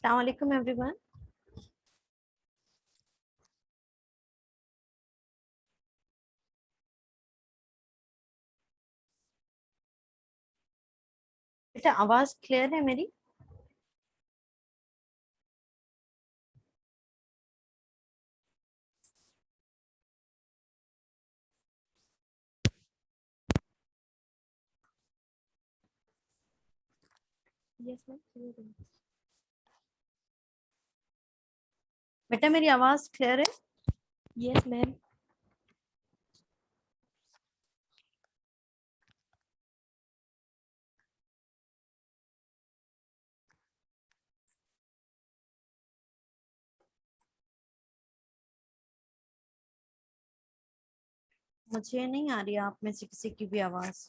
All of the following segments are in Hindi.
अस्सलाम वालेकुम एवरीवन। बेटा आवाज क्लियर है मेरी? Yes ma'am. बेटा मेरी आवाज क्लियर है? Yes ma'am. मुझे नहीं आ रही आप में से किसी की भी आवाज।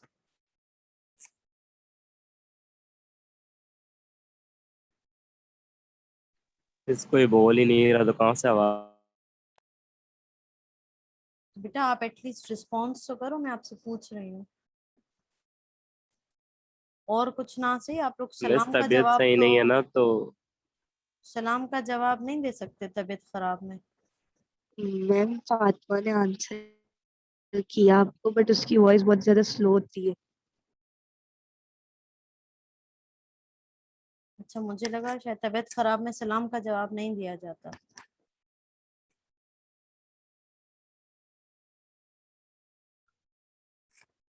कोई बोल ही नहीं रहा तो कहाँ से आवाज। बेटा आप एटलीस्ट रिस्पॉन्स तो करो, मैं आपसे पूछ रही हूँ। और कुछ ना सही आप लोग बस सलाम का तबीयत जवाब सही तो नहीं है ना तो। सलाम का जवाब नहीं दे सकते तबीयत खराब में? मैम फातिमा ने आंसर किया आपको, बट उसकी वॉइस बहुत ज्यादा स्लो होती है। अच्छा, मुझे लगा शायद तबीयत खराब में सलाम का जवाब नहीं दिया जाता।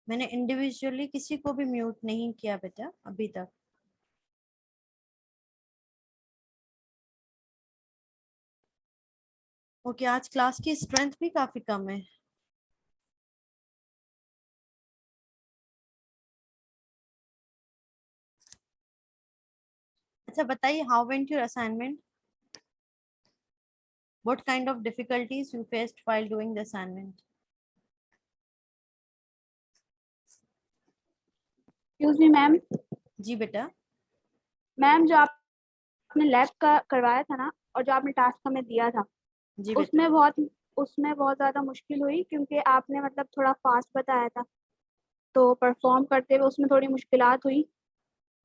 मैंने इंडिविजुअली किसी को भी म्यूट नहीं किया बेटा अभी तक। ओके, आज क्लास की स्ट्रेंथ भी काफी कम है। अच्छा बताइए, how went your assignment? What kind of difficulties you faced while doing the assignment? Excuse me ma'am. जी बेटा। मैम जो आपने लैब का करवाया था ना, और जो आपने टास्क हमें दिया था, जी बेटा। उसमें बहुत ज़्यादा मुश्किल हुई, क्योंकि आपने मतलब थोड़ा फास्ट बताया था, तो परफॉर्म करते हुए उसमें थोड़ी मुश्किलात हुई।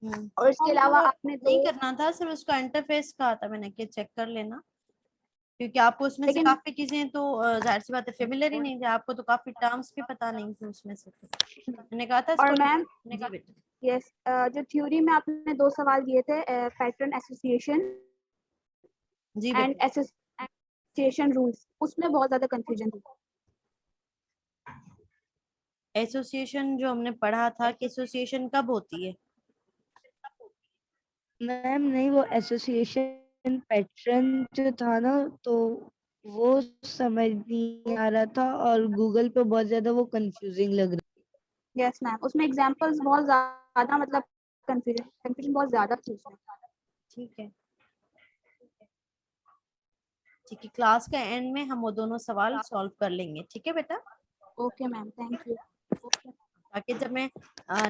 और इसके अलावा आपने नहीं करना था, सिर्फ उसका इंटरफेस कहा था मैंने कि चेक कर लेना, क्योंकि आपको उसमें से लेकिन काफी चीजें तो जाहिर सी बात है फेमिलियर ही नहीं थी, आपको तो काफी टर्म्स भी पता नहीं थे उसमें से। तो मैंने कहा था और इसको। मैम जी बेटा। यस, जो थ्योरी में आपने 2 सवाल दिए थे, पैटर्न एसोसिएशन जी एंड बेटा। एसोसिएशन रूल्स, उसमें बहुत ज़्यादा कंफ्यूजन थी। एसोसिएशन जो हमने पढ़ा था कि एसोसिएशन कब होती है? मैम नहीं, वो एसोसिएशन पैटर्न जो था ना, तो वो समझ नहीं आ रहा था और गूगल पे बहुत ज्यादा वो कंफ्यूजिंग लग रहा। यस मैम, उसमें एग्जांपल्स बहुत ज़्यादा, मतलब कंफ्यूजन बहुत ज़्यादा थी उसमें। ठीक है, ठीक है, क्लास के एंड में हम वो दोनों सवाल सॉल्व कर लेंगे, ठीक है बेटा? Okay ma'am, thank you. ताकि जब मैं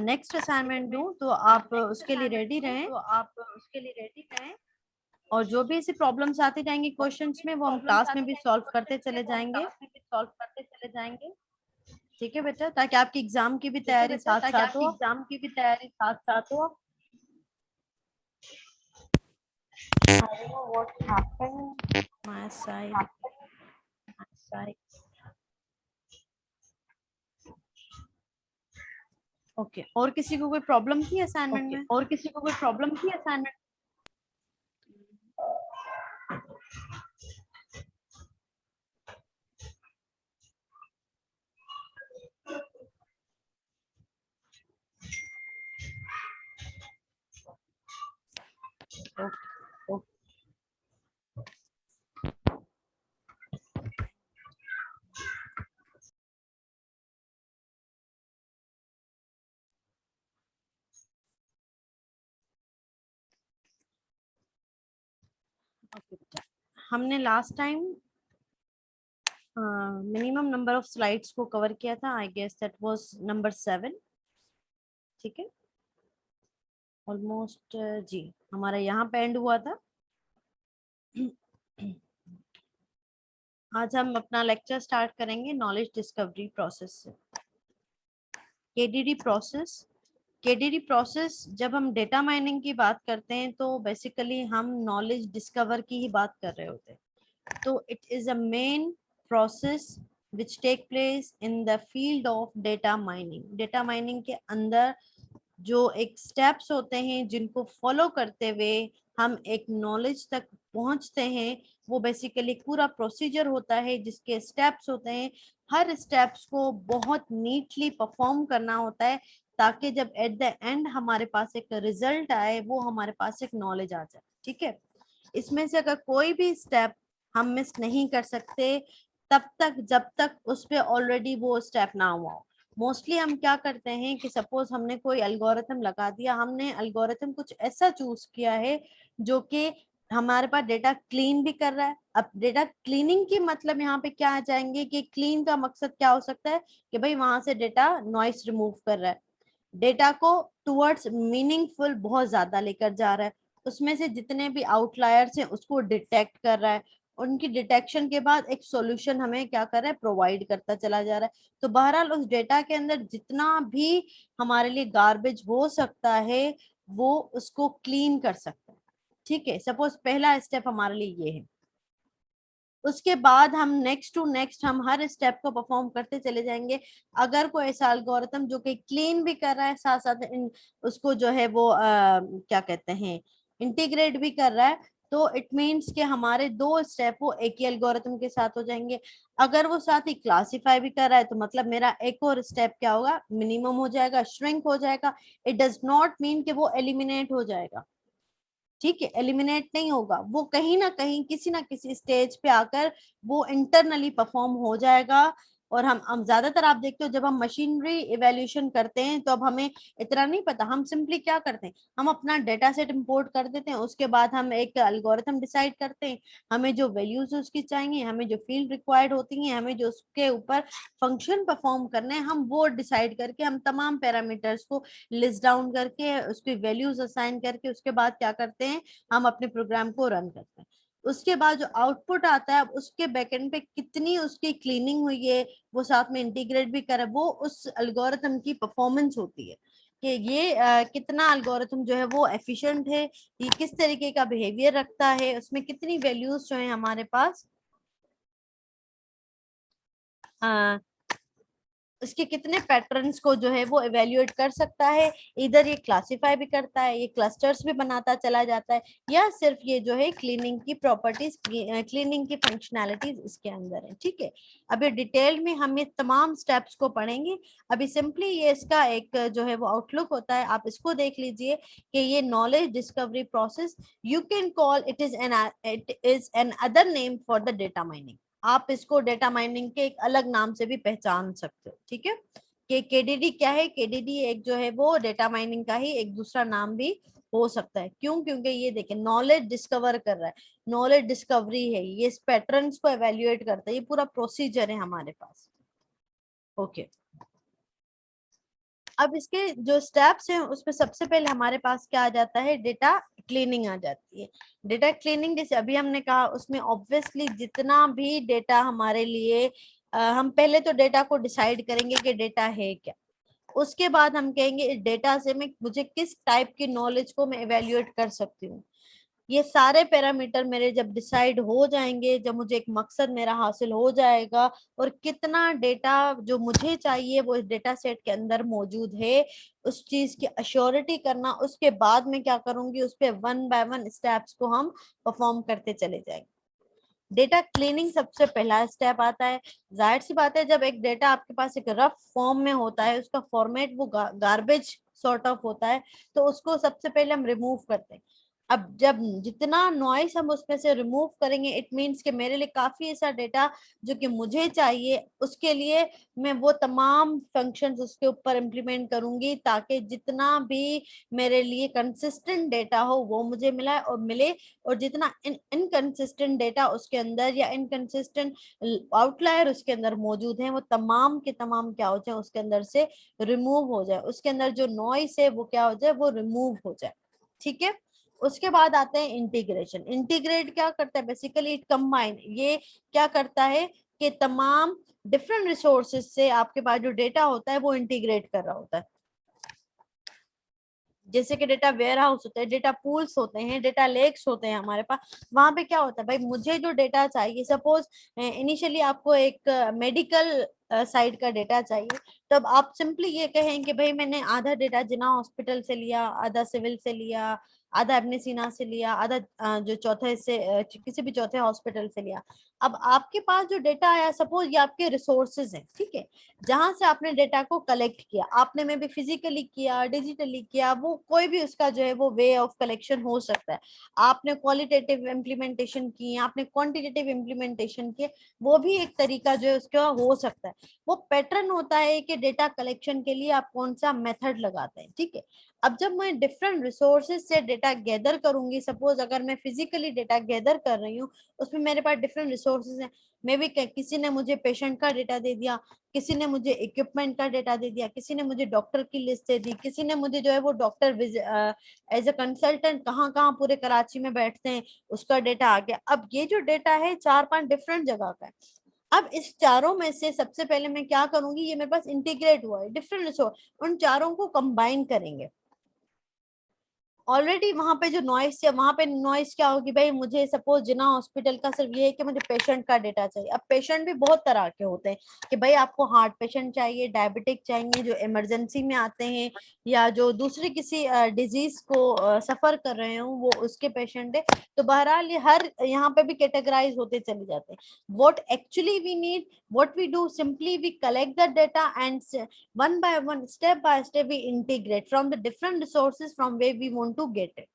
नेक्स्ट असाइनमेंट दूं तो आप उसके लिए रेडी रहें। और जो भी ऐसी प्रॉब्लम्स आती जाएंगी क्वेश्चंस में, वो हम क्लास में भी सॉल्व करते चले जाएंगे। ठीक है बेटा, ताकि आपकी एग्जाम की भी तैयारी साथ साथ हो। I don't know what happened my side. Okay, और किसी को कोई प्रॉब्लम थी असाइनमेंट में? ओके, बेटा, हमने last time minimum number of slides को कवर किया था। I guess that was number 7। ठीक है, ऑलमोस्ट जी हमारा यहाँ पे एंड हुआ था। आज हम अपना लेक्चर स्टार्ट करेंगे नॉलेज डिस्कवरी प्रोसेस से। केडीडी प्रोसेस केडीडी प्रोसेस, जब हम डेटा माइनिंग की बात करते हैं तो बेसिकली हम नॉलेज डिस्कवर की ही बात कर रहे होते हैं। तो it is a main process which take place in the field of data mining. Data mining के अंदर जो एक स्टेप्स होते हैं जिनको फॉलो करते हुए हम एक नॉलेज तक पहुंचते हैं, वो बेसिकली पूरा प्रोसीजर होता है जिसके स्टेप्स होते हैं। हर स्टेप्स को बहुत नीटली परफॉर्म करना होता है ताकि जब एट द एंड हमारे पास एक रिजल्ट आए, वो हमारे पास एक नॉलेज आ जाए। ठीक है, इसमें से अगर कोई भी स्टेप हम मिस नहीं कर सकते तब तक जब तक उस पे ऑलरेडी वो स्टेप ना हुआ हो। मोस्टली हम क्या करते हैं कि सपोज हमने कोई एल्गोरिथम लगा दिया, हमने एल्गोरिथम कुछ ऐसा चूज किया है जो कि हमारे पास डेटा क्लीन भी कर रहा है। अब डेटा क्लीनिंग की मतलब यहाँ पे क्या आ जाएंगे कि क्लीन का मकसद क्या हो सकता है कि भाई वहां से डेटा नॉइस रिमूव कर रहा है, डेटा को टुवर्ड्स मीनिंगफुल बहुत ज्यादा लेकर जा रहा है, उसमें से जितने भी आउटलायर्स हैं उसको डिटेक्ट कर रहा है, उनकी डिटेक्शन के बाद एक सॉल्यूशन हमें क्या कर रहा है, प्रोवाइड करता चला जा रहा है। तो बहरहाल उस डेटा के अंदर जितना भी हमारे लिए गार्बेज हो सकता है वो उसको क्लीन कर सकता है। ठीक है, सपोज पहला स्टेप हमारे लिए ये है। उसके बाद हम नेक्स्ट टू नेक्स्ट हम हर स्टेप को परफॉर्म करते चले जाएंगे। अगर कोई ऐसा एल्गोरिथम जो कि क्लीन भी कर रहा है, साथ साथ उसको जो है वो क्या कहते हैं, इंटीग्रेट भी कर रहा है, तो इट मीन्स कि हमारे दो स्टेप वो एक ही एल्गोरिथम के साथ हो जाएंगे। अगर वो साथ ही क्लासीफाई भी कर रहा है तो मतलब मेरा एक और स्टेप क्या होगा, मिनिमम हो जाएगा, श्रिंक हो जाएगा। इट डज नॉट मीन कि वो एलिमिनेट हो जाएगा। ठीक है, एलिमिनेट नहीं होगा, वो कहीं ना कहीं किसी ना किसी स्टेज पे आकर वो इंटरनली परफॉर्म हो जाएगा। और हम ज्यादातर आप देखते हो जब हम मशीनरी इवेल्यूशन करते हैं तो अब हमें इतना नहीं पता, हम सिंपली क्या करते हैं, हम अपना डेटा सेट इंपोर्ट कर देते हैं, उसके बाद हम एक एल्गोरिथम डिसाइड करते हैं, हमें जो वैल्यूज उसकी चाहिए, हमें जो फील्ड रिक्वायर्ड होती हैं, हमें जो उसके ऊपर फंक्शन परफॉर्म करने हैं, हम वो डिसाइड करके हम तमाम पैरामीटर्स को लिस्ट डाउन करके उसकी वैल्यूज असाइन करके उसके बाद क्या करते हैं, हम अपने प्रोग्राम को रन करते हैं। उसके बाद जो आउटपुट आता है, उसके बैकएंड पे कितनी उसकी क्लीनिंग हुई है, वो साथ में इंटीग्रेट भी करे, वो उस एल्गोरिथम की परफॉर्मेंस होती है कि ये कितना एल्गोरिथम जो है वो एफिशिएंट है, ये किस तरीके का बिहेवियर रखता है, उसमें कितनी वैल्यूज जो है हमारे पास उसके कितने पैटर्न्स को जो है वो इवेल्युएट कर सकता है। इधर ये क्लासिफाई भी करता है, ये क्लस्टर्स भी बनाता चला जाता है, या सिर्फ ये जो है क्लीनिंग की प्रॉपर्टीज, क्लीनिंग की फंक्शनैलिटीज इसके अंदर है। ठीक है, अभी डिटेल में हम ये तमाम स्टेप्स को पढ़ेंगे। अभी सिंपली ये इसका एक जो है वो आउटलुक होता है, आप इसको देख लीजिए कि ये knowledge discovery process, you can call it is an other name for the data mining. आप इसको डेटा माइनिंग के एक अलग नाम से भी पहचान सकते हो। ठीक है, कि केडीडी क्या है, केडीडी एक जो है वो डेटा माइनिंग का ही एक दूसरा नाम भी हो सकता है। क्यों? क्योंकि ये देखिए नॉलेज डिस्कवर कर रहा है, नॉलेज डिस्कवरी है, ये इस पैटर्न्स को एवेल्युएट करता है, ये पूरा प्रोसीजर है हमारे पास। ओके, अब इसके जो स्टेप्स हैं उसमें सबसे पहले हमारे पास क्या आ जाता है, डेटा क्लीनिंग आ जाती है। डेटा क्लीनिंग जैसे अभी हमने कहा, उसमें ऑब्वियसली जितना भी डेटा हमारे लिए हम पहले तो डेटा को डिसाइड करेंगे कि डेटा है क्या, उसके बाद हम कहेंगे इस डेटा से मैं मुझे किस टाइप की नॉलेज को मैं इवेल्युएट कर सकती हूँ। ये सारे पैरामीटर मेरे जब डिसाइड हो जाएंगे, जब मुझे एक मकसद मेरा हासिल हो जाएगा और कितना डेटा जो मुझे चाहिए वो इस डेटा सेट के अंदर मौजूद है, उस चीज की अश्योरिटी करना, उसके बाद मैं क्या करूंगी, उस पे वन बाय वन स्टेप्स को हम परफॉर्म करते चले जाएंगे। डेटा क्लीनिंग सबसे पहला स्टेप आता है। जाहिर सी बात है, जब एक डेटा आपके पास एक रफ फॉर्म में होता है, उसका फॉर्मेट वो गार्बेज सॉर्ट ऑफ होता है, तो उसको सबसे पहले हम रिमूव करते हैं। अब जब जितना नॉइस हम उसमें से रिमूव करेंगे, इट मीन्स कि मेरे लिए काफी ऐसा डेटा जो कि मुझे चाहिए, उसके लिए मैं वो तमाम फंक्शंस उसके ऊपर इम्प्लीमेंट करूंगी ताकि जितना भी मेरे लिए कंसिस्टेंट डेटा हो वो मुझे मिला और मिले, और जितना इनकंसिस्टेंट डेटा उसके अंदर या इनकंसिस्टेंट आउटलायर उसके अंदर मौजूद है, वो तमाम के तमाम क्या हो जाए, उसके अंदर से रिमूव हो जाए, उसके अंदर जो नॉइस है वो क्या हो जाए, वो रिमूव हो जाए। ठीक है, उसके बाद आते हैं इंटीग्रेशन। इंटीग्रेट क्या करता है, बेसिकली इट कंबाइन, ये क्या करता है कि तमाम डिफरेंट रिसोर्सेज से आपके पास जो डेटा होता है वो इंटीग्रेट कर रहा होता है। जैसे कि डेटा वेयर हाउस होते हैं, डेटा पूल्स होते हैं, डेटा लेक्स होते हैं हमारे पास। वहां पे क्या होता है भाई, मुझे जो डेटा चाहिए, सपोज इनिशियली आपको एक मेडिकल साइड का डेटा चाहिए, तब आप सिंपली ये कहें कि भाई मैंने आधा डेटा जिना हॉस्पिटल से लिया, आधा सिविल से लिया, आधा अपने सीना से लिया, आधा जो चौथे से किसी भी चौथे हॉस्पिटल से लिया। अब आपके पास जो डेटा आया, सपोज ये आपके रिसोर्सेज हैं, ठीक है, जहां से आपने डेटा को कलेक्ट किया, आपने में भी फिजिकली किया, डिजिटली किया, वो कोई भी उसका जो है वो वे ऑफ कलेक्शन हो सकता है। आपने क्वालिटेटिव इम्प्लीमेंटेशन की, आपने क्वांटिटेटिव इम्प्लीमेंटेशन किए, वो भी एक तरीका जो है उसका हो सकता है। वो पैटर्न होता है कि डेटा कलेक्शन के लिए आप कौन सा मेथड लगाते हैं, ठीक है। अब जब मैं डिफरेंट रिसोर्सेज से डेटा गैदर करूंगी, सपोज अगर मैं फिजिकली डेटा गैदर कर रही हूँ, उसमें मेरे पास डिफरेंट रिसोर्सेज हैं, मे बी किसी ने मुझे पेशेंट का डेटा दे दिया, किसी ने मुझे इक्विपमेंट का डेटा दे दिया, किसी ने मुझे डॉक्टर की लिस्ट दे दी, किसी ने मुझे जो है वो डॉक्टर एज ए कंसल्टेंट कहाँ कहाँ पूरे कराची में बैठते हैं उसका डेटा आ गया। अब ये जो डेटा है 4-5 डिफरेंट जगह का है। अब इस चारों में से सबसे पहले मैं क्या करूंगी, ये मेरे पास इंटीग्रेट हुआ है डिफरेंट रिसोर्स, उन चारों को कंबाइन करेंगे। ऑलरेडी वहां पे जो नॉइस है, वहां पे नॉइस क्या होगी भाई, मुझे सपोज जिना हॉस्पिटल का सिर्फ ये है कि मुझे पेशेंट का डेटा चाहिए। अब पेशेंट भी बहुत तरह के होते हैं कि भाई आपको हार्ट पेशेंट चाहिए, डायबिटिक चाहिए, जो इमरजेंसी में आते हैं, या जो दूसरी किसी डिजीज को सफर कर रहे हो वो उसके पेशेंट है। तो बहरहाल ये हर यहाँ पे भी कैटेगराइज होते चले जाते हैं। What actually we need, what we do, simply we collect the data and one by one, step by step, we integrate from the different resources from where we want to get it.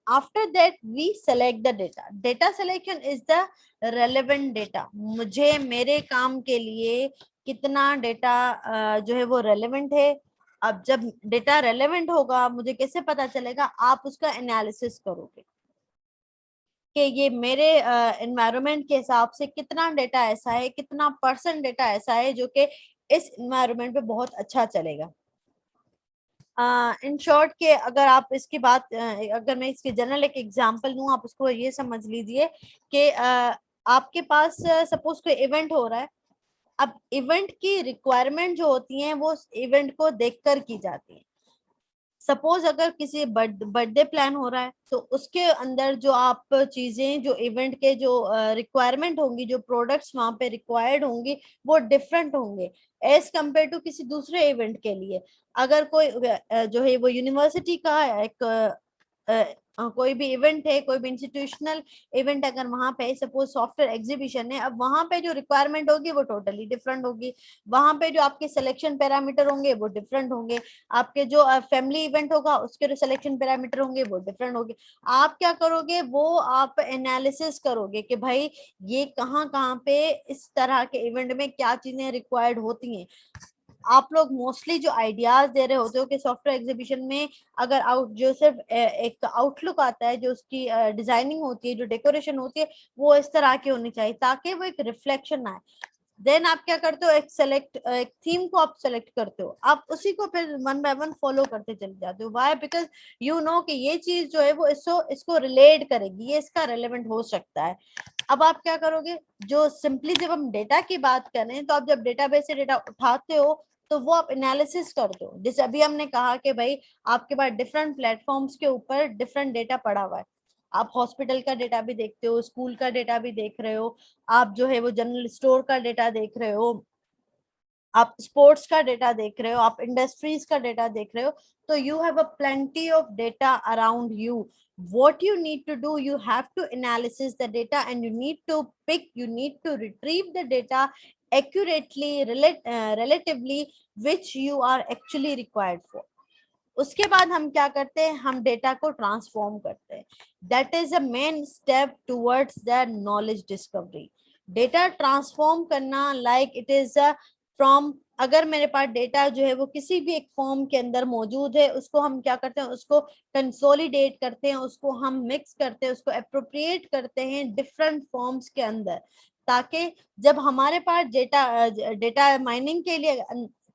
After that we select the data. Data selection is the relevant data. मुझे मेरे काम के लिए कितना डेटा जो है वो रेलेवेंट है। अब जब डेटा रेलेवेंट होगा, मुझे कैसे पता चलेगा, आप उसका एनालिसिस करोगे कि ये मेरे एनवायरनमेंट के हिसाब से कितना डेटा ऐसा है, कितना परसेंट डेटा ऐसा है जो कि इस एनवायरनमेंट पे बहुत अच्छा चलेगा। इन शॉर्ट के अगर आप इसकी बात अगर मैं इसकी जनरल एक एग्जांपल दूं, आप उसको ये समझ लीजिए कि आपके पास सपोज कोई इवेंट हो रहा है। अब इवेंट की रिक्वायरमेंट जो होती है वो इवेंट को देखकर की जाती है। सपोज अगर किसी बर्थडे प्लान हो रहा है तो उसके अंदर जो आप चीजें, जो इवेंट के जो रिक्वायरमेंट होंगी, जो प्रोडक्ट्स वहां पे रिक्वायर्ड होंगी, वो डिफरेंट होंगे एज कम्पेयर टू किसी दूसरे इवेंट के लिए। अगर कोई जो है वो यूनिवर्सिटी का एक कोई भी इवेंट है, कोई भी इंस्टीट्यूशनल इवेंट अगर वहां पे सपोज सॉफ्टवेयर एग्जीबिशन है, अब वहां पे जो रिक्वायरमेंट होगी वो टोटली डिफरेंट होगी। वहां पे जो आपके सिलेक्शन पैरामीटर होंगे वो डिफरेंट होंगे। आपके जो फैमिली इवेंट होगा उसके जो सिलेक्शन पैरामीटर होंगे वो डिफरेंट होंगे। आप क्या करोगे, वो आप एनालिसिस करोगे कि भाई ये कहाँ कहाँ पे इस तरह के इवेंट में क्या चीजें रिक्वायर्ड होती हैं। आप लोग मोस्टली जो आइडियाज दे रहे होते हो कि सॉफ्टवेयर एग्जीबिशन में अगर जो सिर्फ एक आउटलुक आता है, जो उसकी डिजाइनिंग होती है, जो डेकोरेशन होती है, वो इस तरह की होनी चाहिए ताकि वो एक रिफ्लेक्शन आए। देन आप क्या करते हो, एक थीम को आप सेलेक्ट करते हो, आप उसी को फिर वन बाय वन फॉलो करते चले जाते हो। व्हाई? बिकॉज यू नो कि ये चीज जो है वो इसको रिलेट करेगी, ये इसका रेलेवेंट हो सकता है। अब आप क्या करोगे, जो सिंपली जब हम डेटा की बात करें तो आप जब डेटाबेस से डेटा उठाते हो तो वो आप एनालिसिस करते हो। जैसे अभी हमने कहा कि भाई आपके पास डिफरेंट प्लेटफॉर्म्स के ऊपर डिफरेंट डेटा पड़ा हुआ है। आप हॉस्पिटल का डेटा भी देखते हो, स्कूल का डेटा भी देख रहे हो, आप जो है वो जनरल स्टोर का डेटा देख रहे हो, आप स्पोर्ट्स का डेटा देख रहे हो, आप इंडस्ट्रीज का डेटा देख रहे हो। तो you have a plenty of data around you. what you need to do, you have to analysis the data and you need to retrieve the data accurately, relatively, which you are actually required for. उसके बाद हम क्या करते हैं, हम डेटा को ट्रांसफॉर्म करते हैं। That is a main step towards the knowledge discovery. Data transform करना लाइक इट इज फ्रॉम, अगर मेरे पास डेटा जो है वो किसी भी एक फॉर्म के अंदर मौजूद है, उसको हम क्या करते हैं, उसको कंसोलिडेट करते हैं, उसको हम मिक्स करते हैं, उसको अप्रोप्रिएट करते हैं डिफरेंट फॉर्म्स के अंदर, ताकि जब हमारे पास डेटा माइनिंग के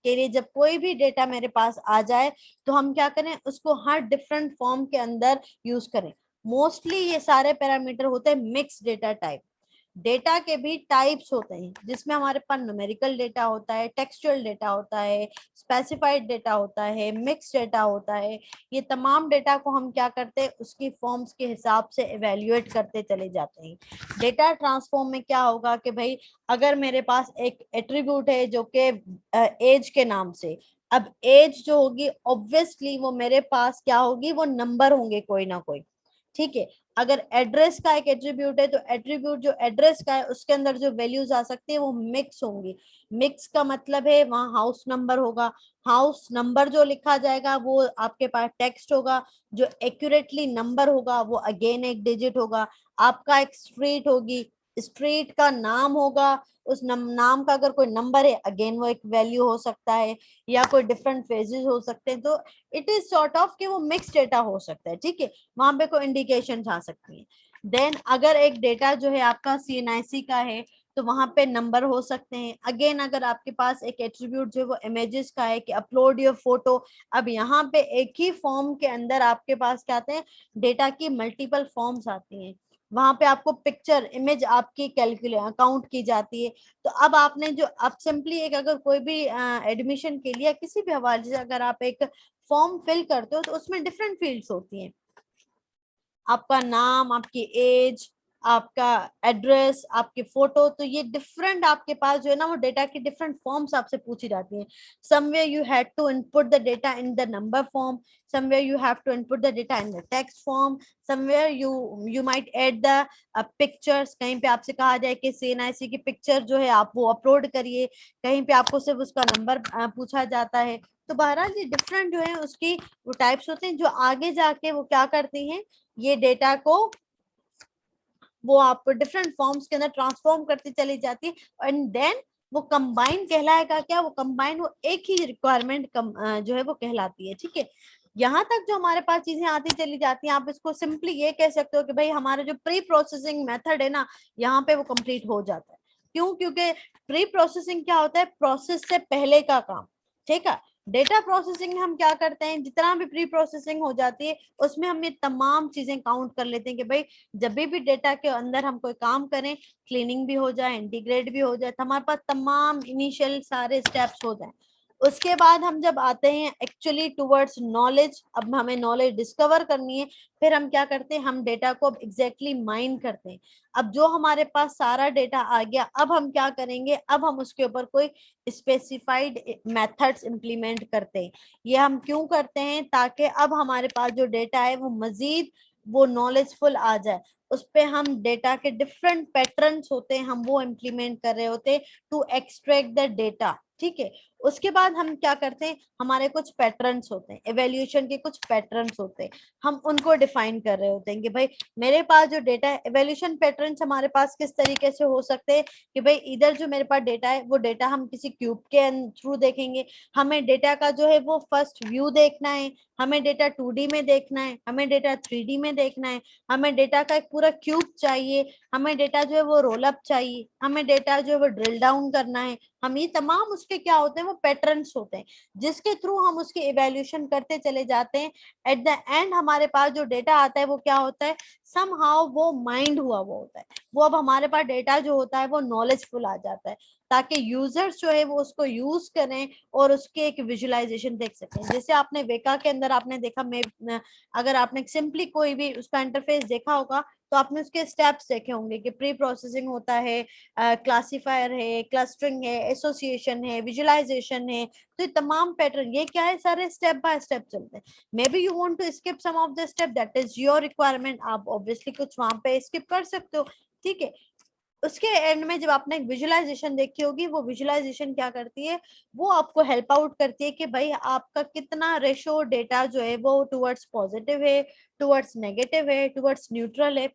लिए जब कोई भी डेटा मेरे पास आ जाए तो हम क्या करें, उसको हर डिफरेंट फॉर्म के अंदर यूज करें। मोस्टली ये सारे पैरामीटर होते हैं मिक्स डेटा टाइप। डेटा के भी टाइप्स होते हैं, जिसमें हमारे पास न्यूमेरिकल डेटा होता है, टेक्सचुअल डेटा होता है, स्पेसिफाइड डेटा होता है, मिक्स डेटा होता है। ये तमाम डेटा को हम क्या करते हैं, उसकी फॉर्म्स के हिसाब से इवेल्युएट करते चले जाते हैं। डेटा ट्रांसफॉर्म में क्या होगा कि भाई अगर मेरे पास एक एट्रीब्यूट है जो कि एज के नाम से, अब एज जो होगी ऑब्वियसली वो मेरे पास क्या होगी, वो नंबर होंगे कोई ना कोई, ठीक है। अगर एड्रेस का एक एट्रीब्यूट है तो एट्रीब्यूट जो एड्रेस का है उसके अंदर जो वैल्यूज आ सकती है वो मिक्स होंगी। मिक्स का मतलब है वहाँ हाउस नंबर होगा, हाउस नंबर जो लिखा जाएगा वो आपके पास टेक्स्ट होगा, जो एक्यूरेटली नंबर होगा वो अगेन एक डिजिट होगा। आपका एक स्ट्रीट होगी, स्ट्रीट का नाम होगा, उस नाम का अगर कोई नंबर है अगेन वो एक वैल्यू हो सकता है, या कोई डिफरेंट फेजेस हो सकते हैं। तो इट इज सॉर्ट ऑफ कि वो मिक्स डेटा हो सकता है, ठीक है, वहां पे कोई इंडिकेशन आ सकती है। देन अगर एक डेटा जो है आपका CNIC का है तो वहां पे नंबर हो सकते हैं। अगेन अगर आपके पास एक एट्रीब्यूट जो है वो इमेजेस का है कि अपलोड योर फोटो, अब यहाँ पे एक ही फॉर्म के अंदर आपके पास क्या आते हैं, डेटा की मल्टीपल फॉर्म्स आती हैं। वहां पे आपको पिक्चर इमेज आपकी कैलकुलेट काउंट की जाती है। तो अब आपने जो अब सिंपली एक अगर कोई भी एडमिशन के लिए किसी भी हवाले से अगर आप एक फॉर्म फिल करते हो तो उसमें डिफरेंट फील्ड्स होती हैं, आपका नाम, आपकी एज, आपका एड्रेस, आपके फोटो, तो ये डिफरेंट आपके पास जो है ना वो डेटा की डिफरेंट फॉर्म्स आपसे पूछी जाती हैं। Somewhere you had to input the data in the number form, somewhere you have to input the data in the text form, somewhere you might add the pictures, कहीं पे आपसे कहा जाए कि CNIC की पिक्चर जो है आप वो अपलोड करिए, कहीं पे आपको सिर्फ उसका नंबर पूछा जाता है। तो बहरहाल ये डिफरेंट जो है उसकी वो टाइप्स होते हैं जो आगे जाके वो क्या करती हैं, ये डेटा को वो आप डिफरेंट फॉर्म्स के अंदर ट्रांसफॉर्म करती चली जाती है एंड देन वो कंबाइन कहलाएगा क्या, वो कंबाइन वो एक ही रिक्वायरमेंट जो है वो कहलाती है, ठीक है। यहाँ तक जो हमारे पास चीजें आती चली जाती हैं, आप इसको सिंपली ये कह सकते हो कि भाई हमारा जो प्री प्रोसेसिंग मेथड है ना यहाँ पे वो कंप्लीट हो जाता है। क्यों? क्योंकि प्री प्रोसेसिंग क्या होता है, प्रोसेस से पहले का काम, ठीक है। डेटा प्रोसेसिंग में हम क्या करते हैं, जितना भी प्री प्रोसेसिंग हो जाती है उसमें हम ये तमाम चीजें काउंट कर लेते हैं कि भाई जब भी डेटा के अंदर हम कोई काम करें, क्लीनिंग भी हो जाए, इंटीग्रेट भी हो जाए, तो हमारे पास तमाम इनिशियल सारे स्टेप्स हो जाए। उसके बाद हम जब आते हैं एक्चुअली टुवर्ड्स नॉलेज, अब हमें नॉलेज डिस्कवर करनी है, फिर हम क्या करते हैं, हम डेटा को अब एग्जैक्टली माइन करते हैं। अब जो हमारे पास सारा डेटा आ गया, अब हम क्या करेंगे, अब हम उसके ऊपर कोई स्पेसिफाइड मेथड्स इंप्लीमेंट करते हैं। ये हम क्यों करते हैं, ताकि अब हमारे पास जो डेटा है वो मजीद वो नॉलेजफुल आ जाए। उस पे हम डेटा के डिफरेंट पैटर्न्स होते हैं, हम वो इम्प्लीमेंट कर रहे होते हैं टू एक्सट्रैक्ट द डेटा, ठीक है। उसके बाद हम क्या करते हैं, हमारे कुछ पैटर्न्स होते हैं, एवेल्यूएशन के कुछ पैटर्न्स होते हैं, हम उनको डिफाइन कर रहे होते हैं कि भाई मेरे पास जो डेटा है, एवेल्यूएशन पैटर्न्स हमारे पास किस तरीके से हो सकते हैं कि भाई इधर जो मेरे पास डेटा है वो डेटा हम किसी क्यूब के थ्रू देखेंगे, हमें डेटा का जो है वो फर्स्ट व्यू देखना है, हमें डेटा 2D में देखना है, हमें डेटा 3D में देखना है, हमें डेटा का एक पूरा क्यूब चाहिए, हमें डेटा जो है वो रोल अप चाहिए, हमें डेटा जो है वो ड्रिल डाउन करना है। हम ये तमाम उसके क्या होते हैं, वो पैटर्न्स होते हैं जिसके थ्रू हम उसकी इवैल्यूएशन करते चले जाते हैं। एट द एंड हमारे पास जो डेटा आता है वो क्या होता है, समहाउ वो माइंड हुआ वो होता है, वो अब हमारे पास डेटा जो होता है वो नॉलेजफुल आ जाता है, ताकि यूजर्स जो है वो उसको यूज करें और उसके एक विजुअलाइजेशन देख सकें। जैसे आपने वेका के अंदर आपने देखा, मैं अगर आपने सिंपली कोई भी उसका इंटरफेस देखा होगा तो आपने उसके स्टेप्स देखे होंगे कि प्री प्रोसेसिंग होता है, क्लासिफायर है, क्लस्टरिंग है, एसोसिएशन है, विजुअलाइजेशन है। तो ये तमाम पैटर्न ये क्या है, सारे स्टेप बाय स्टेप चलते हैं। May be you want to skip some of the step, that is your requirement, आप ऑब्वियसली कुछ वहां पे स्किप कर सकते हो, ठीक है। उसके एंड में जब आपने विजुअलाइजेशन देखी होगी, वो विजुअलाइजेशन क्या करती है, वो आपको हेल्प आउट करती है कि भाई आपका कितना रेशो डेटा जो है वो टुवर्ड्स पॉजिटिव है, टुवर्ड्स नेगेटिव है, टुवर्ड्स न्यूट्रल है।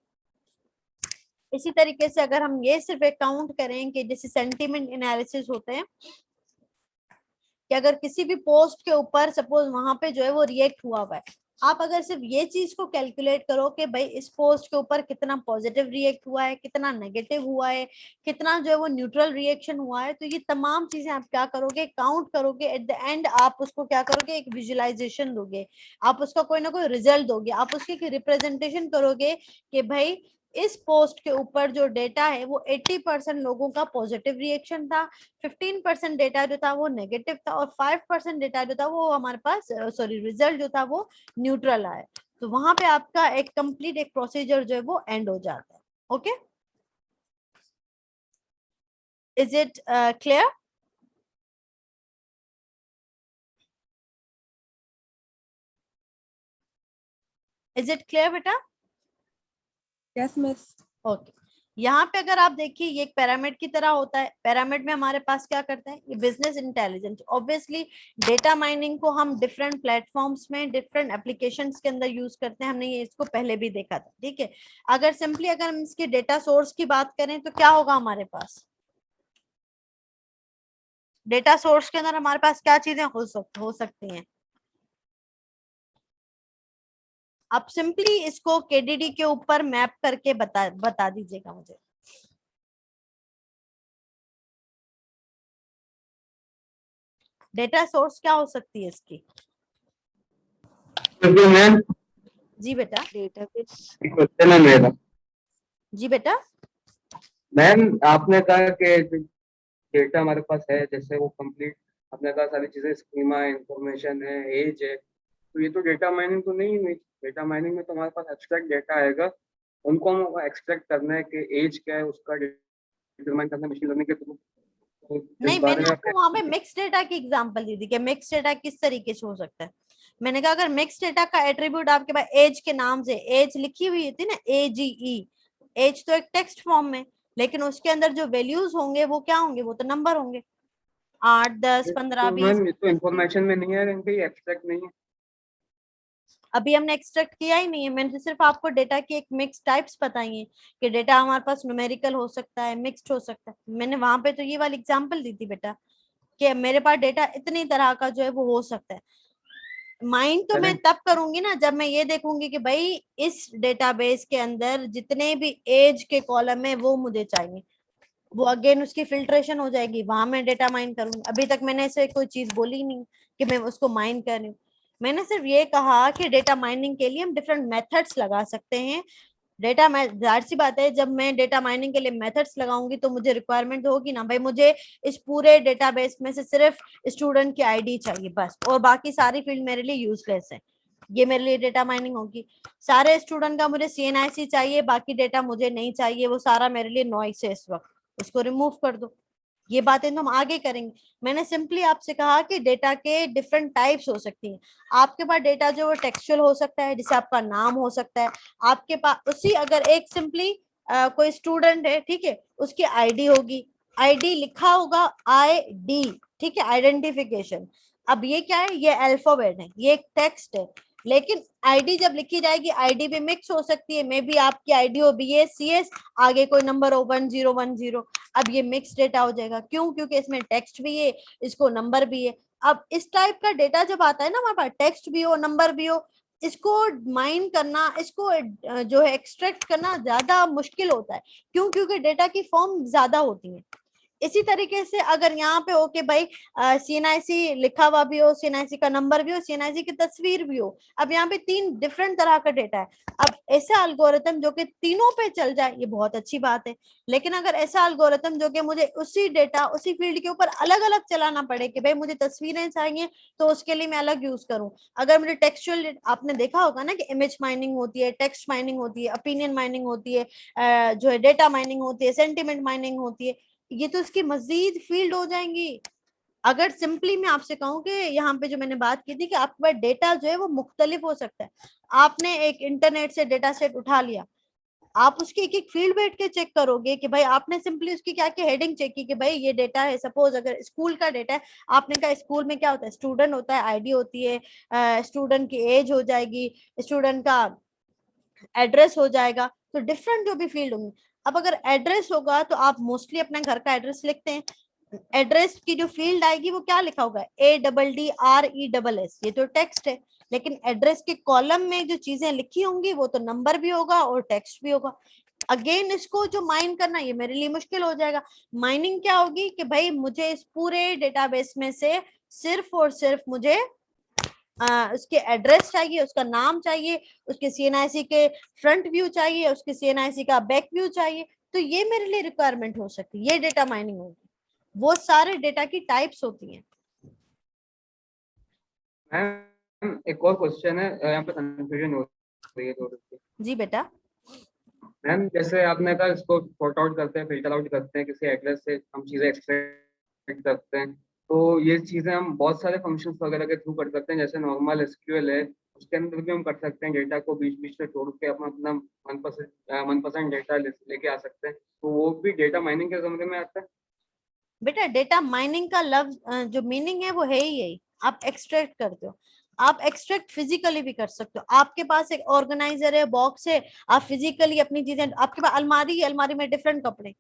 इसी तरीके से अगर हम ये सिर्फ एक काउंट करें कि जैसे सेंटीमेंट एनालिसिस होते हैं कि अगर किसी भी पोस्ट के ऊपर सपोज वहां पे जो है वो रिएक्ट हुआ है, आप अगर सिर्फ ये चीज को कैलकुलेट करो कि भाई इस पोस्ट के ऊपर कितना पॉजिटिव रिएक्ट हुआ है, कितना नेगेटिव हुआ है, कितना जो है वो न्यूट्रल रिएक्शन हुआ है, तो ये तमाम चीजें आप क्या करोगे, काउंट करोगे, एट द एंड आप उसको क्या करोगे, एक विजुअलाइजेशन दोगे, आप उसका कोई ना कोई रिजल्ट दोगे, आप उसकी रिप्रेजेंटेशन करोगे कि भाई इस पोस्ट के ऊपर जो डेटा है वो 80% लोगों का पॉजिटिव रिएक्शन था, 15% डेटा जो था वो नेगेटिव था, और 5% डेटा जो था वो हमारे पास सॉरी रिजल्ट जो था वो न्यूट्रल आया। तो वहां पे आपका एक कंप्लीट एक प्रोसीजर जो है वो एंड हो जाता है। Okay, is it clear? Is it clear बेटा? Yes miss. ओके, यहाँ पे अगर आप देखिए ये एक पिरामिड की तरह होता है। पिरामिड में हमारे पास क्या करते हैं, ये business intelligence. Obviously data mining को हम डिफरेंट प्लेटफॉर्म्स में डिफरेंट एप्लीकेशंस के अंदर यूज करते हैं, हमने ये इसको पहले भी देखा था। ठीक है, अगर सिंपली अगर हम इसके डेटा सोर्स की बात करें तो क्या होगा हमारे पास, डेटा सोर्स के अंदर हमारे पास क्या चीजें हो सकती हैं। आप सिंपली इसको केडीडी के ऊपर मैप करके बता दीजिएगा मुझे। डेटा सोर्स क्या हो सकती है इसकी? मैम जी बेटा। डेटाबेस। क्वेश्चन है मेरा। जी बेटा। मैम आपने कहा कि डेटा हमारे पास है, जैसे वो कंप्लीट आपने कहा सारी चीजें, स्कीमा इंफॉर्मेशन है, एज है, तो ये तो डेटा माइनिंग तो नहीं हुई। डेटा माइनिंग में तो हमारे पास एब्स्ट्रैक्ट डेटा आएगा, उनको हम एक्सट्रैक्ट करना है कि एज क्या है उसका डिटरमाइन करना मशीन लर्निंग के थ्रू। तो नहीं, इस बारे मैंने में आपको वहां पे मिक्स डेटा की एग्जांपल दी थी कि मिक्स डेटा किस तरीके से हो सकता है। मैंने कहा अगर मिक्स डेटा का एट्रीब्यूट आपके पास एज के नाम से, एज लिखी हुई थी ना, AGE, एज तो एक टेक्स्ट फॉर्म में, लेकिन उसके अंदर जो वैल्यूज होंगे वो क्या होंगे, वो तो नंबर होंगे, 8 10 15 तो 20। मैम ये तो इंफॉर्मेशन में नहीं है, इनके एक्सट्रैक्ट नहीं है। अभी हमने एक्सट्रैक्ट किया ही नहीं है, मैंने तो सिर्फ आपको डेटा की एक मिक्स टाइप्स बताई हैं कि डेटा हमारे पास न्यूमेरिकल हो सकता है, मिक्स्ड हो सकता है। मैंने वहां पे तो ये वाली एग्जांपल दी थी बेटा कि मेरे पास डेटा इतनी तरह का जो है वो हो सकता है। माइंड तो मैं तब करूंगी ना जब मैं ये देखूंगी कि भाई इस डेटाबेस के अंदर जितने भी एज के कॉलम है वो मुझे चाहिए, वो अगेन उसकी फिल्ट्रेशन हो जाएगी, वहां मैं डेटा माइन करूंगी। अभी तक मैंने ऐसे कोई चीज बोली नहीं कि मैं उसको माइन कर रही हूँ। मैंने सिर्फ ये कहा कि डेटा माइनिंग के लिए हम डिफरेंट मेथड्स लगा सकते हैं। डेटा जाहिर सी बात है, जब मैं डेटा माइनिंग के लिए मेथड्स लगाऊंगी तो मुझे रिक्वायरमेंट होगी ना भाई, मुझे इस पूरे डेटाबेस में से सिर्फ स्टूडेंट की आईडी चाहिए बस, और बाकी सारी फील्ड मेरे लिए यूजलेस है। ये मेरे लिए डेटा माइनिंग होगी। सारे स्टूडेंट का मुझे CNIC चाहिए, बाकी डेटा मुझे नहीं चाहिए, वो सारा मेरे लिए नॉइस है इस वक्त, उसको रिमूव कर दो। ये बातें तो हम आगे करेंगे। मैंने सिंपली आपसे कहा कि डेटा के डिफरेंट टाइप्स हो सकती हैं। आपके पास डेटा जो वो टेक्सचुअल हो सकता है, जिसे आपका नाम हो सकता है। आपके पास उसी अगर एक सिंपली कोई स्टूडेंट है, ठीक है, उसकी आईडी होगी, आईडी लिखा होगा ID, ठीक है, आइडेंटिफिकेशन। अब ये क्या है, ये अल्फाबेट है, ये एक टेक्स्ट है, लेकिन आईडी जब लिखी जाएगी, आईडी भी मिक्स हो सकती है, मे बी आपकी आईडी हो BSCS, आगे कोई नंबर हो 1010। अब ये मिक्स डेटा हो जाएगा, क्यों? क्योंकि इसमें टेक्स्ट भी है, इसको नंबर भी है। अब इस टाइप का डेटा जब आता है ना हमारे पास, टेक्स्ट भी हो नंबर भी हो, इसको माइन करना, इसको जो है एक्सट्रैक्ट करना ज्यादा मुश्किल होता है। क्यों? क्योंकि डेटा की फॉर्म ज्यादा होती है। इसी तरीके से अगर यहाँ पे हो कि भाई CNIC लिखा हुआ भी हो, CNIC का नंबर भी हो, CNIC की तस्वीर भी हो, अब यहाँ पे 3 डिफरेंट तरह का डेटा है। अब ऐसा एल्गोरिथम जो कि तीनों पे चल जाए ये बहुत अच्छी बात है, लेकिन अगर ऐसा एल्गोरिथम जो कि मुझे उसी डेटा उसी फील्ड के ऊपर अलग अलग चलाना पड़े कि भाई मुझे तस्वीरें चाहिए तो उसके लिए मैं अलग यूज करूं। अगर मुझे टेक्सचुअल, आपने देखा होगा ना कि इमेज माइनिंग होती है, टेक्स्ट माइनिंग होती है, ओपिनियन माइनिंग होती है, जो है डेटा माइनिंग होती है, सेंटिमेंट माइनिंग होती है, ये तो इसकी मजीद फील्ड हो जाएंगी। अगर सिंपली मैं आपसे कहूं कि यहाँ पे जो मैंने बात की थी कि आपके पास डेटा जो है वो मुख्तलिफ हो सकता है। आपने एक इंटरनेट से डेटा सेट उठा लिया, आप उसकी एक एक फील्ड बैठ के चेक करोगे कि भाई आपने सिंपली उसकी क्या क्या हेडिंग चेक की कि भाई ये डेटा है, सपोज अगर स्कूल का डेटा है, आपने कहा स्कूल में क्या होता है, स्टूडेंट होता है, आईडी होती है, स्टूडेंट की एज हो जाएगी, स्टूडेंट का एड्रेस हो जाएगा, तो डिफरेंट जो भी फील्ड होंगे। अब अगर एड्रेस होगा तो आप मोस्टली अपने घर का एड्रेस लिखते हैं, एड्रेस की जो फील्ड आएगी वो क्या लिखा होगा, ADDRESS, ये तो टेक्स्ट है, लेकिन एड्रेस के कॉलम में जो चीजें लिखी होंगी वो तो नंबर भी होगा और टेक्स्ट भी होगा। अगेन इसको जो माइन करना ये मेरे लिए मुश्किल हो जाएगा। माइनिंग क्या होगी कि भाई मुझे इस पूरे डेटाबेस में से सिर्फ और सिर्फ मुझे उसके एड्रेस चाहिए, उसका नाम चाहिए, उसके CNIC के फ्रंट व्यू चाहिए, उसके CNIC का बैक व्यू चाहिए, तो ये मेरे लिए रिक्वायरमेंट हो सकती है, ये डेटा माइनिंग होगी। वो सारे डेटा की टाइप्स होती हैं। मैम एक और क्वेश्चन है, यहाँ पे कंफ्यूजन हो रही है थोड़ी सी। जी बेटा। मैम जैसे आपने कहा इसको सॉर्ट आउट करते हैं, फिल्टर आउट करते हैं, किसी एड्रेस से हम चीजें एक्सट्रैक्ट करते हैं, तो ये चीजें हम बहुत सारे फंक्शंस वगैरह के थ्रू कर सकते हैं, जैसे नॉर्मल SQL है उसके अंदर भी हम कर सकते हैं, डेटा को बीच बीच में छोड़ के अपना अपना मनपसंद डेटा लेके आ सकते हैं, तो वो भी डेटा माइनिंग के जमरे में आता है। बेटा डेटा माइनिंग का लफ्ज जो मीनिंग है वो है ही यही, आप एक्सट्रैक्ट करते हो। आप एक्सट्रैक्ट फिजिकली भी कर सकते हो, आपके पास एक ऑर्गेनाइजर है, बॉक्स है, आप फिजिकली अपनी चीजें, आपके पास अलमारी है, अलमारी में डिफरेंट कपड़े,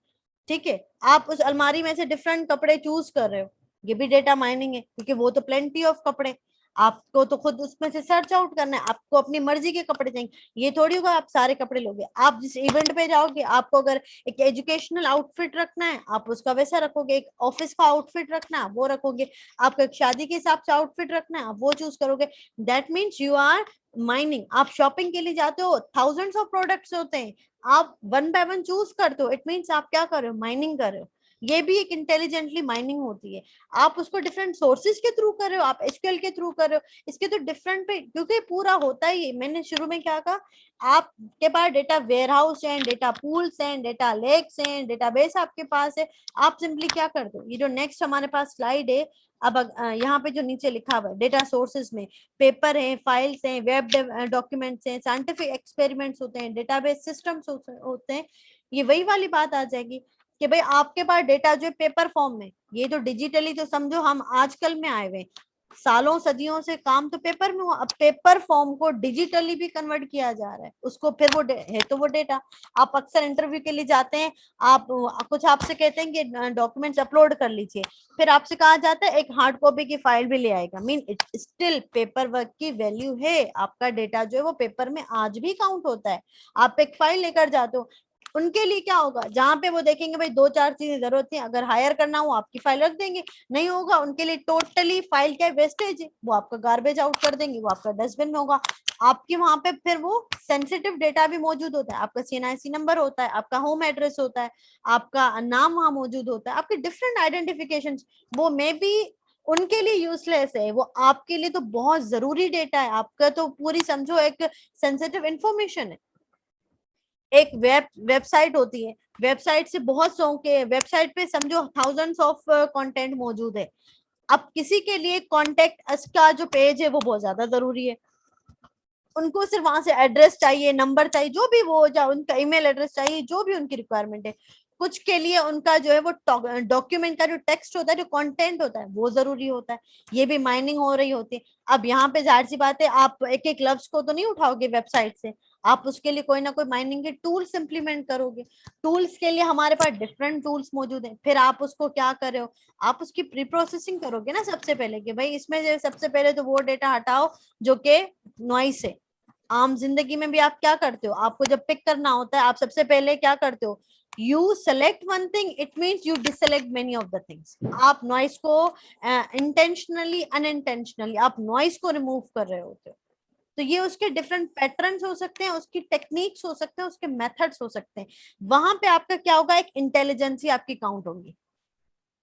ठीक है, आप उस अलमारी में से डिफरेंट कपड़े चूज कर रहे हो, ये भी डेटा माइनिंग है, क्योंकि वो तो प्लेंटी ऑफ कपड़े, आपको तो खुद उसमें से सर्च आउट करना है, आपको अपनी मर्जी के कपड़े चाहिए, ये थोड़ी होगा आप सारे कपड़े लोगे। आप जिस इवेंट पे जाओगे, आपको अगर एक एजुकेशनल आउटफिट रखना है आप उसका वैसा रखोगे, एक ऑफिस का आउटफिट रखना है वो रखोगे, आपको एक शादी के हिसाब से आउटफिट रखना है आप वो चूज करोगे। That means you are mining. आप शॉपिंग के लिए जाते हो, थाउजेंड्स ऑफ प्रोडक्ट्स होते हैं, आप वन बाय वन चूज करते हो, इट मीन्स आप क्या कर रहे हो, माइनिंग कर रहे हो। ये भी एक इंटेलिजेंटली माइनिंग होती है। आप उसको डिफरेंट सोर्सेज के थ्रू कर रहे हो, आप SQL के थ्रू कर रहे हो, इसके तो डिफरेंट पे, क्योंकि पूरा होता ही है। मैंने शुरू में क्या कहा, आपके पास डेटा वेयर हाउस है, डेटा पूल्स हैं, डेटा लेक्स हैं, डेटाबेस आपके पास है, आप सिंपली क्या कर दो, ये जो नेक्स्ट हमारे पास स्लाइड है, अब यहाँ पे जो नीचे लिखा हुआ है डेटा सोर्सेज में पेपर है, फाइल्स हैं, वेब डॉक्यूमेंट्स हैं, साइंटिफिक एक्सपेरिमेंट्स होते हैं, डेटाबेस सिस्टम्स होते हैं, ये वही वाली बात आ जाएगी कि भाई आपके पास डेटा जो है पेपर फॉर्म में, ये तो डिजिटली तो समझो हम आजकल में आए हुए, सालों सदियों से काम तो पेपर में हुआ, अब पेपर फॉर्म को डिजिटली भी कन्वर्ट किया जा रहा है, उसको फिर वो है तो वो डेटा। आप अक्सर इंटरव्यू के लिए जाते हैं, आप कुछ आपसे कहते हैं कि डॉक्यूमेंट्स अपलोड कर लीजिए, फिर आपसे कहा जाता है एक हार्ड कॉपी की फाइल भी ले आएगा, mean it still paper work की वैल्यू है, आपका डेटा जो है वो पेपर में आज भी काउंट होता है। आप एक फाइल लेकर जाते हो, उनके लिए क्या होगा, जहां पे वो देखेंगे भाई दो चार चीजें जरूरत है, अगर हायर करना हो आपकी फाइल रख देंगे, नहीं होगा उनके लिए टोटली फाइल क्या वेस्टेज है, वो आपका गार्बेज आउट कर देंगे, वो आपका डस्टबिन में होगा। आपके वहां पे फिर वो सेंसिटिव डेटा भी मौजूद होता है, आपका CNIC नंबर होता है, आपका होम एड्रेस होता है, आपका नाम वहां मौजूद होता है, आपके डिफरेंट आइडेंटिफिकेशन, वो मे बी उनके लिए यूजलेस है, वो आपके लिए तो बहुत जरूरी डेटा है, आपका तो पूरी समझो एक सेंसिटिव इंफॉर्मेशन है। एक वेबसाइट होती है, वेबसाइट से बहुत सौ के, वेबसाइट पे समझो थाउजेंड्स ऑफ कंटेंट मौजूद है, अब किसी के लिए कॉन्टेक्ट अस का जो पेज है वो बहुत ज्यादा जरूरी है, उनको सिर्फ वहां से एड्रेस चाहिए, नंबर चाहिए, जो भी वो उनका ईमेल एड्रेस चाहिए, जो भी उनकी रिक्वायरमेंट है। कुछ के लिए उनका जो है वो डॉक्यूमेंट का जो टेक्स्ट होता है, जो कंटेंट होता है वो जरूरी होता है, ये भी माइनिंग हो रही होती है। अब यहाँ पे जाहिर सी बात है, आप एक एक लफ्ज को तो नहीं उठाओगे वेबसाइट से, आप उसके लिए कोई ना कोई माइनिंग के टूल्स इंप्लीमेंट करोगे। टूल्स के लिए हमारे पास डिफरेंट टूल्स मौजूद हैं, फिर आप उसको क्या कर रहे हो, आप उसकी प्री प्रोसेसिंग करोगे ना सबसे पहले, कि भाई इसमें सबसे पहले तो वो डेटा हटाओ जो कि नॉइस है। आम जिंदगी में भी आप क्या करते हो, आपको जब पिक करना होता है आप सबसे पहले क्या करते हो, you select one thing, it means you डिसलेक्ट many of the things. आप नॉइस को इंटेंशनली अनइंटेंशनली आप नॉइस को रिमूव कर रहे होते हो। तो ये उसके डिफरेंट पैटर्न्स हो सकते हैं, उसकी टेक्निक्स हो सकते हैं, उसके मेथड्स हो सकते हैं। वहां पे आपका क्या होगा, एक इंटेलिजेंसी आपकी काउंट होगी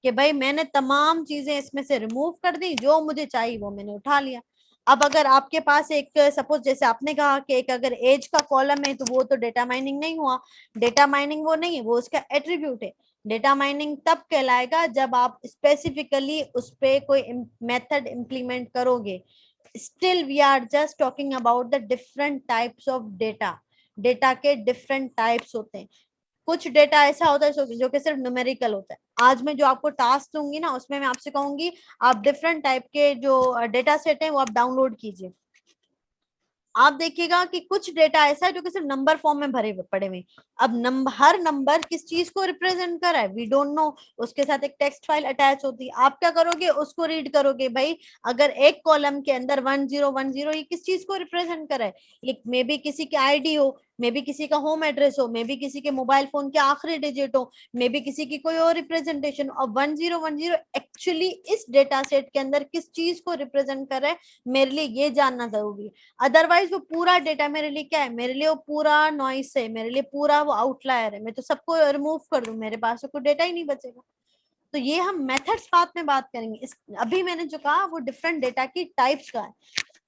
कि भाई मैंने तमाम चीजें इसमें से रिमूव कर दी, जो मुझे चाहिए वो मैंने उठा लिया। अब अगर आपके पास एक सपोज जैसे आपने कहा कि एक अगर एज का कॉलम है, तो वो तो डेटा माइनिंग नहीं हुआ, डेटा माइनिंग वो नहीं है, वो उसका एट्रीब्यूट है। डेटा माइनिंग तब कहलाएगा जब आप स्पेसिफिकली उस पे कोई मेथड इंप्लीमेंट करोगे। Still we are just talking about the different types of data, data के डिफरेंट टाइप्स होते हैं। कुछ डेटा ऐसा होता है जो कि सिर्फ न्यूमेरिकल होता है। आज मैं जो आपको टास्क दूंगी ना, उसमें मैं आपसे कहूंगी आप डिफरेंट टाइप के जो डेटा सेट है वो आप डाउनलोड कीजिए। आप देखिएगा कि कुछ डेटा ऐसा है जो कि सिर्फ नंबर फॉर्म में भरे पड़े हुए। अब हर नंबर किस चीज को रिप्रेजेंट कर रहा है वी डोंट नो, उसके साथ एक टेक्स्ट फाइल अटैच होती है, आप क्या करोगे उसको रीड करोगे, भाई अगर एक कॉलम के अंदर 1010 ये किस चीज को रिप्रेजेंट कर रहा है, एक मे बी किसी की ID हो, मे बी किसी का होम एड्रेस हो, मे बी किसी के मोबाइल फोन के आखिरी डिजिट हो, मे बी किसी की कोई और रिप्रेजेंटेशन। और 1010 एक्चुअली इस डेटा सेट के अंदर किस चीज को रिप्रेजेंट कर रहा है, मेरे लिए ये जानना जरूरी है। अदरवाइज वो पूरा डेटा मेरे लिए क्या है, मेरे लिए वो पूरा नॉइस है, मेरे लिए पूरा वो आउटलायर है, मैं तो सबको रिमूव कर दूं, मेरे पास तो कोई डेटा ही नहीं बचेगा। तो ये हम मेथड्स बात में बात करेंगे। इस अभी मैंने जो कहा वो डिफरेंट डेटा की टाइप्स का है।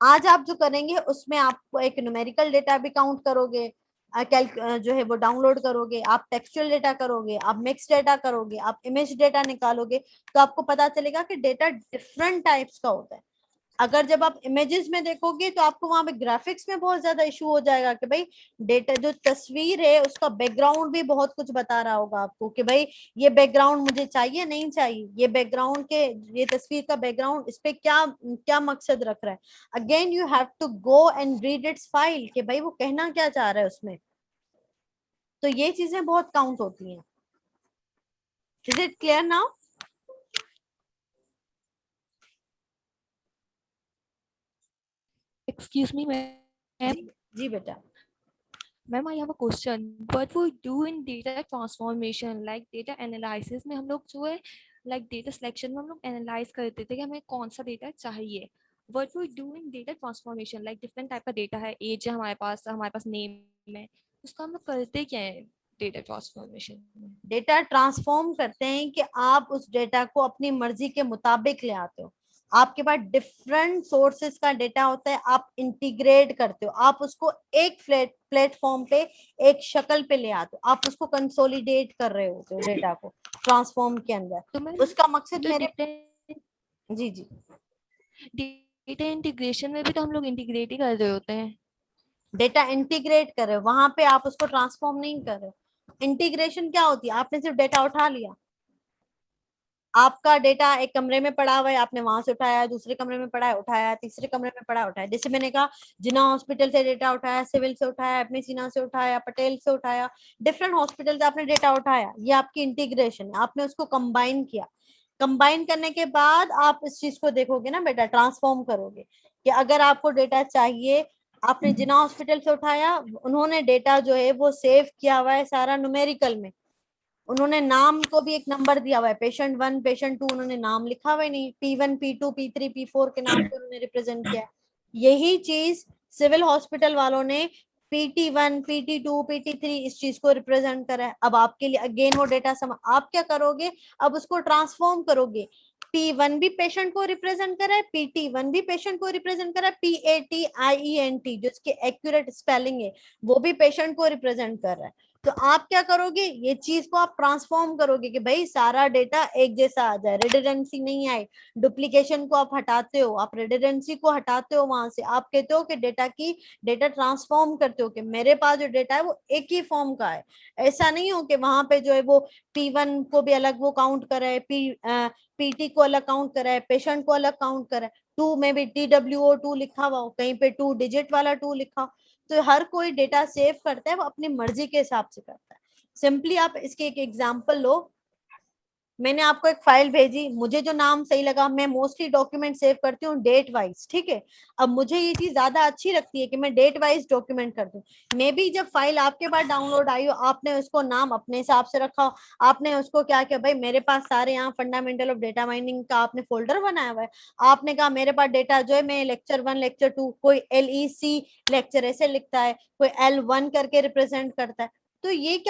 आज आप जो करेंगे उसमें आप एक न्यूमेरिकल डेटा भी काउंट करोगे, जो है वो डाउनलोड करोगे, आप टेक्सचुअल डेटा करोगे, आप मिक्स डेटा करोगे, आप इमेज डेटा निकालोगे, तो आपको पता चलेगा कि डेटा डिफरेंट टाइप्स का होता है। अगर जब आप इमेजेस में देखोगे तो आपको वहां पे ग्राफिक्स में बहुत ज्यादा इशू हो जाएगा कि भाई डेटा जो तस्वीर है उसका बैकग्राउंड भी बहुत कुछ बता रहा होगा आपको कि भाई ये बैकग्राउंड मुझे चाहिए नहीं चाहिए, ये बैकग्राउंड के, ये तस्वीर का बैकग्राउंड इस पे क्या क्या मकसद रख रहा है। Again you have to go and read its file कि भाई वो कहना क्या चाह रहा है उसमें। तो ये चीजें बहुत काउंट होती हैं। Is it clear now? Excuse me, ma'am. जी बेटा। Ma'am, I have a question. What we do in data transformation, like data analysis में हम लोग जो है, like data selection में हम लोग analyze करते थे कि हमें कौन सा data चाहिए. What we do in data transformation, like different type का data है, age है हमारे पास name है, उसका हम लोग करते क्या है data transformation में? डेटा ट्रांसफॉर्म करते हैं कि आप उस डेटा को अपनी मर्जी के मुताबिक ले आते हो। आपके पास डिफरेंट सोर्सेस का डेटा होता है, आप इंटीग्रेट करते हो, आप उसको एक प्लेटफॉर्म पे, एक शक्ल पे ले आते हो, आप उसको कंसोलिडेट कर रहे होते हो डेटा को ट्रांसफॉर्म के अंदर। तो मैं उसका मकसद तो मेरे जी जी डेटा इंटीग्रेशन में भी तो हम लोग इंटीग्रेट ही कर रहे होते हैं। डेटा इंटीग्रेट कर रहे हो, वहां पे आप उसको ट्रांसफॉर्म नहीं कर रहे हो। इंटीग्रेशन क्या होती है, आपने सिर्फ डेटा उठा लिया, आपका डेटा एक कमरे में पड़ा हुआ है, आपने वहां से उठाया, दूसरे कमरे में पड़ा है उठाया, तीसरे कमरे में पड़ा उठाया। जैसे मैंने कहा जिना हॉस्पिटल से डेटा उठाया, सिविल से उठाया, अपने सीना से उठाया, पटेल से उठाया, डिफरेंट हॉस्पिटल से आपने डेटा उठाया, ये आपकी इंटीग्रेशन है। आपने उसको कंबाइन किया, कंबाइन करने के बाद आप इस चीज को देखोगे ना बेटा, ट्रांसफॉर्म करोगे कि अगर आपको डेटा चाहिए, आपने जिना हॉस्पिटल से उठाया, उन्होंने डेटा जो है वो सेव किया हुआ है सारा न्यूमेरिकल में, उन्होंने नाम को भी एक नंबर दिया हुआ है, पेशेंट 1 पेशेंट 2, उन्होंने नाम लिखा हुआ ही नहीं, P1 P2 P3 P4 के नाम पे उन्होंने रिप्रेजेंट किया। यही चीज सिविल हॉस्पिटल वालों ने PT1 PT2 PT3 इस चीज को रिप्रेजेंट करा है। अब आपके लिए अगेन वो डेटा आप क्या करोगे, अब उसको ट्रांसफॉर्म करोगे। P1 भी पेशेंट को रिप्रेजेंट कर रहा है, PT1 भी पेशेंट को रिप्रेजेंट कर रहा है, PATIENT जो इसकी एक्यूरेट स्पेलिंग है वो भी पेशेंट को रिप्रेजेंट कर रहा है। तो आप क्या करोगे, ये चीज को आप ट्रांसफॉर्म करोगे कि भाई सारा डेटा एक जैसा आ जाए, रिडंडेंसी नहीं आए, डुप्लीकेशन को आप हटाते हो, आप रिडंडेंसी को हटाते हो वहां से। आप कहते हो कि डेटा ट्रांसफॉर्म करते हो कि मेरे पास जो डेटा है वो एक ही फॉर्म का है। ऐसा नहीं हो कि वहां पे जो है वो P1 को भी अलग वो काउंट कर रहा है, PT को अलग काउंट कर रहा है, पेशेंट को अलग काउंट कर रहा है, 2 में भी TWO2 लिखा हुआ हो, कहीं पे 2 डिजिट वाला 2 लिखा हो। तो हर कोई डेटा सेव करता है वो अपनी मर्जी के हिसाब से करता है। सिंपली आप इसके एक एग्जांपल लो, मैंने आपको एक फाइल भेजी, मुझे जो नाम सही लगा, मैं मोस्टली डॉक्यूमेंट सेव करती हूँ डेट वाइज, ठीक है। अब मुझे ये चीज ज्यादा अच्छी लगती है कि मैं डेट वाइज डॉक्यूमेंट कर दूं। मे बी जब फाइल आपके पास डाउनलोड आई हो, आपने उसको नाम अपने हिसाब से रखा हो, आपने उसको क्या किया, भाई मेरे पास सारे यहाँ फंडामेंटल ऑफ डेटा माइनिंग का आपने फोल्डर बनाया हुआ है, आपने कहा मेरे पास डेटा जो है मैं लेक्चर 1 लेक्चर 2, कोई LEC लेक्चर ऐसे लिखता है, कोई L1 करके रिप्रेजेंट करता है। तो ये क्या